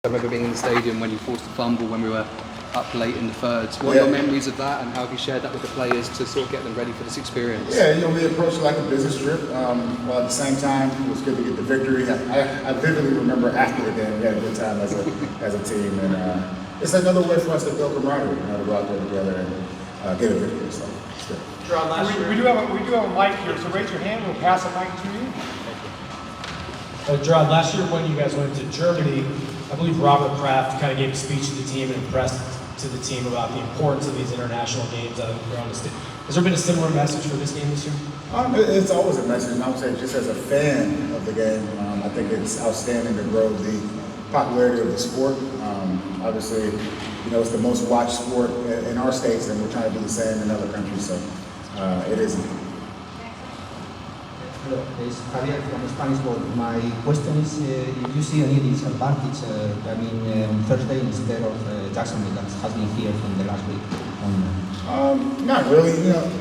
I remember being in the stadium when you forced a fumble when we were up late in the thirds. What are your memories of that, and how have you shared that with the players to sort of get them ready for this experience? Yeah, we approached it like a business trip, while at the same time it was good to get the victory. I vividly remember after the game we had a good time as a team, and it's another way for us to build camaraderie, to go out there together and get a victory. So it's good. We do have a mic here, so raise your hand. We'll pass a mic to you. Jerod, last year when you guys went to Germany, I believe Robert Kraft kind of gave a speech to the team and impressed to the team about the importance of these international games around the state. Has there been a similar message for this game this year? It's always a message, and I would say just as a fan of the game, I think it's outstanding to grow the popularity of the sport. Obviously, it's the most watched sport in our states, and we're trying to do the same in other countries, so it is. Hello, it's Javier from Spanish World. My question is if you see any disadvantage, on Thursday instead of Jacksonville that has been here from the last week on. Not really.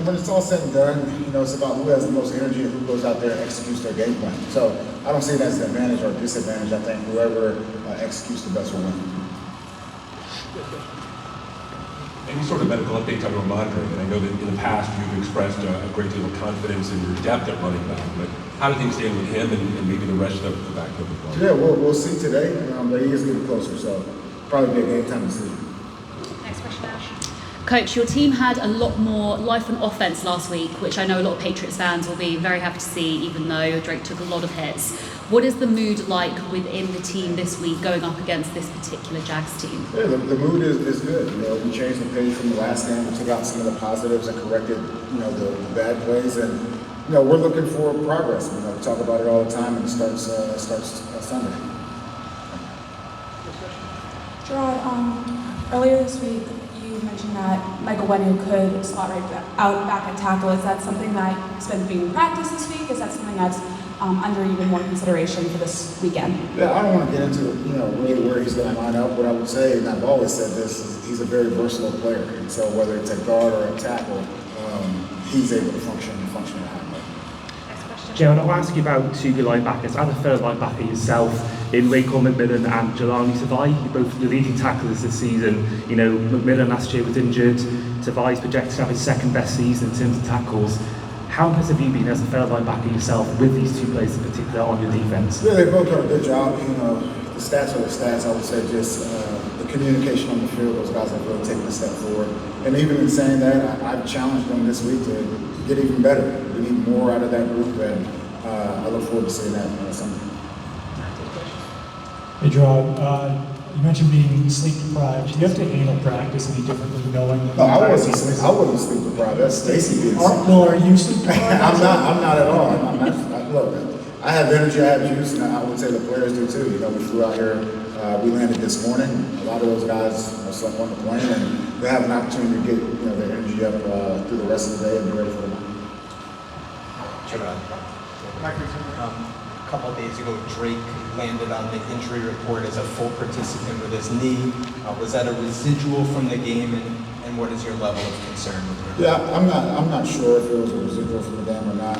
When it's all said and done, it's about who has the most energy and who goes out there and executes their game plan. So I don't see it as an advantage or a disadvantage. I think whoever executes the best will win. Any sort of medical updates on your monitoring? And I know that in the past you've expressed a great deal of confidence in your depth at running back, but how do things stand with him and maybe the rest of the backfield as well? Yeah, we'll see today, but he is getting closer, so probably be a game time decision. Next question, Ash. Coach, your team had a lot more life on offense last week, which I know a lot of Patriots fans will be very happy to see, even though Drake took a lot of hits. What is the mood like within the team this week going up against this particular Jags team? Yeah, the mood is good. We changed the page from the last game. We took out some of the positives and corrected, the bad plays, and we're looking for progress. We talk about it all the time, and it starts Sunday. Jerod, earlier this week you mentioned that Michael Wenu could slot right out back at tackle. Is that something that's been being practiced this week? Is that something that's under even more consideration for this weekend? Yeah, I don't want to get into really where he's going to line up. What I would say, and I've always said this, is he's a very versatile player. And so whether it's at guard or at tackle, he's able to function at high level. Jerod, I'll ask you about two of your linebackers. As a third linebacker yourself, in Raekwon McMillan and Jelani Tavai, you're both the leading tacklers this season. McMillan last year was injured. Tavai's projected to have his second best season in terms of tackles. How impressed have you been as a third linebacker yourself with these two players in particular on your defense? Yeah, they both done a good job. The stats are the stats. I would say just the communication on the field, those guys have really taken a step forward. And even in saying that, I've challenged them this week to get even better. We need more out of that group, and I look forward to seeing that Sunday. Hey, Jerod, you mentioned being sleep deprived. Do you have to handle practice any differently knowing that? No, I wasn't sleep deprived. That's Stacy being sleep deprived. Are you sleep deprived? I'm not at all. Look, I have energy, I have juice, and I would say the players do too. We flew out here, we landed this morning. A lot of those guys slept on the plane, and they have an opportunity to get their energy up through the rest of the day and be ready for the night. A couple of days ago, Drake landed on the injury report as a full participant with his knee. Was that a residual from the game, and what is your level of concern with him? Yeah, I'm not sure if it was a residual from the game or not.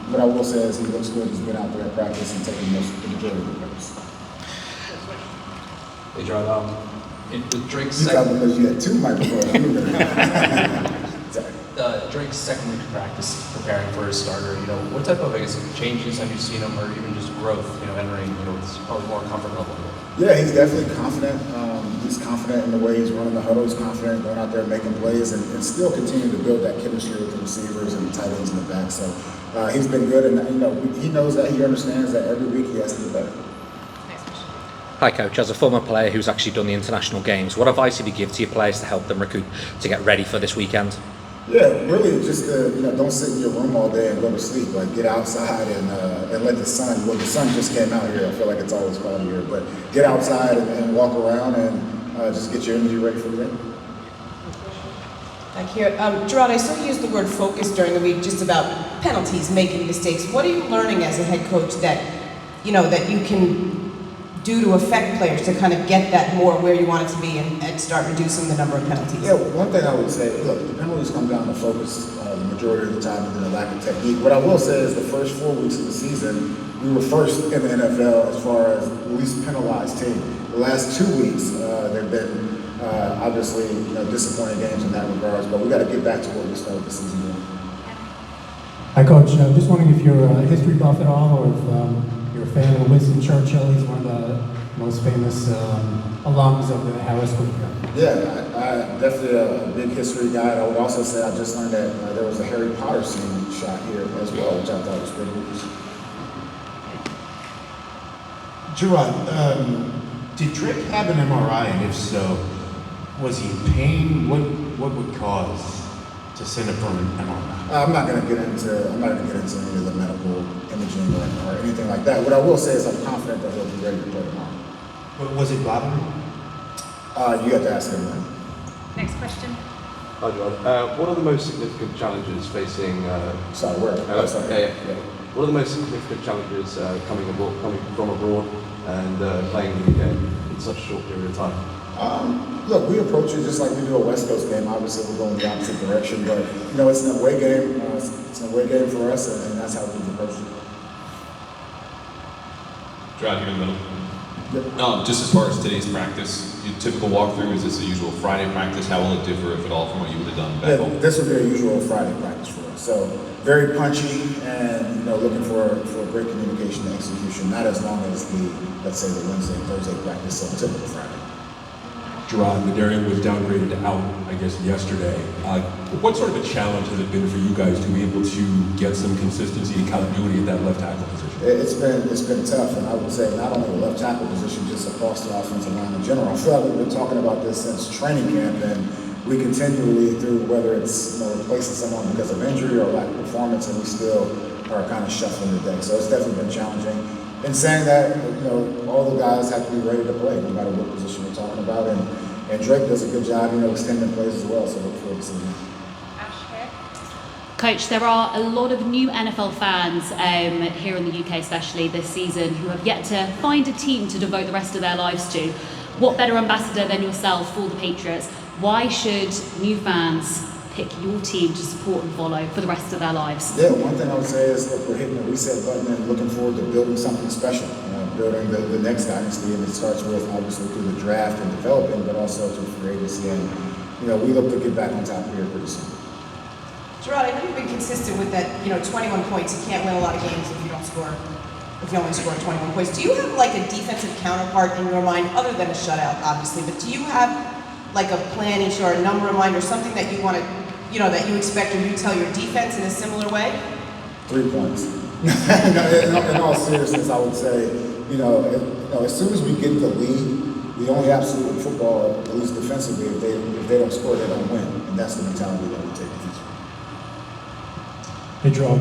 What I will say is he looks good. He's been out there at practice and taking the majority of the practice. Hey, Jerod, with Drake's You probably because you had two microphones. Drake's second week of practice preparing for his starter, what type of, changes have you seen him, or even just growth, entering, with probably more comfort level? Yeah, he's definitely confident. He's confident in the way he's running the huddle. He's confident going out there and making plays and still continuing to build that chemistry with the receivers and the tight ends in the back. So he's been good, and he knows that. He understands that every week he has to get better. Hi Coach, as a former player who's actually done the international games, what advice would you give to your players to help them recoup to get ready for this weekend? Yeah, really just don't sit in your room all day and go to sleep. Like get outside and let the sun. Well, the sun just came out here. I feel like it's always cloudy here, but get outside and walk around and just get your energy ready for the game. Thank you. Jerod, I saw you use the word focus during the week just about penalties, making mistakes. What are you learning as a head coach that you can do to affect players to kind of get that more where you want it to be and start reducing the number of penalties? Yeah, one thing I would say, look, the penalties come down to focus the majority of the time and then a lack of technique. What I will say is the first 4 weeks of the season, we were first in the NFL as far as least penalized team. The last 2 weeks, there have been obviously disappointing games in that regards, but we got to get back to what we started the season with. Hi, Coach. Just wondering if you're a history buff at all, or if you're a fan of Winston Churchill. He's one of the most famous alums of the Harris Group. Yeah, I definitely a big history guy. I would also say I just learned that there was a Harry Potter scene shot here as well, which I thought was pretty cool. Jerod, did Drake have an MRI, and if so, was he in pain? What would cause to send him for an MRI? I'm not going to get into any of the medical imaging or anything like that. What I will say is I'm confident that he'll be ready to play tomorrow. But was it bothering? You have to ask him that. Next question. Hi, Jerod. What are the most significant challenges facing? Sorry, where? Yeah. What are the most significant challenges coming from abroad and playing in the game in such a short period of time? Look, we approach it just like we do a West Coast game. Obviously, we're going the opposite direction, but it's an away game. It's an away game for us, and that's how we've approached it. Jerod, you're in the middle. Just as far as today's practice, your typical walkthrough, is this a usual Friday practice? How will it differ, if at all, from what you would have done back home? This would be a usual Friday practice for us. So very punchy, and looking for great communication and execution. Not as long as let's say the Wednesday and Thursday practice, so typical Friday. Jerod, Madarian was downgraded to out, I guess, yesterday. What sort of a challenge has it been for you guys to be able to get some consistency and continuity at that left tackle position? It's been tough, and I would say not only the left tackle position, just across the offensive line in general. I feel like we've been talking about this since training camp, and we continually, through whether it's replacing someone because of injury or lack of performance, and we still are kind of shuffling the deck. So it's definitely been challenging. In saying that, all the guys have to be ready to play, no matter what position we're talking about, and Drake does a good job, extending plays as well. So look forward to seeing him. Coach, there are a lot of new NFL fans here in the UK, especially this season, who have yet to find a team to devote the rest of their lives to. What better ambassador than yourself for the Patriots? Why should new fans pick your team to support and follow for the rest of their lives? Yeah, one thing I would say is, look, we're hitting the reset button and looking forward to building something special, building the next dynasty, and it starts with obviously through the draft and developing, but also through free agency, and we look to get back on top here pretty soon. Jerod, I know you've been consistent with that, 21 points. You can't win a lot of games if you only score 21 points. Do you have like a defensive counterpart in your mind, other than a shutout, obviously, but do you have like a plan each or a number in mind or something that you want to, that you expect, or you tell your defense in a similar way? 3 points. in all seriousness, I would say, as soon as we get the lead, the only absolute in football, at least defensively, if they don't score, they don't win. And that's the mentality that we take defensively. Hey, Jerod.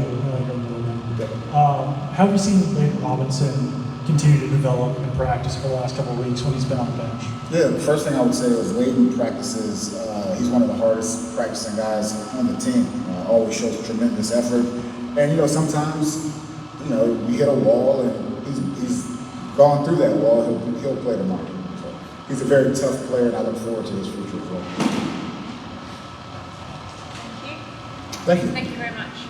How have you seen Wade Robinson continue to develop and practice for the last couple of weeks when he's been on the bench? Yeah, the first thing I would say is Wade practices, he's one of the hardest practicing guys on the team. Always shows tremendous effort. And, sometimes, we hit a wall and he's gone through that wall. He'll play tomorrow. So he's a very tough player, and I look forward to his future as well. Thank you. Thank you. Thank you very much.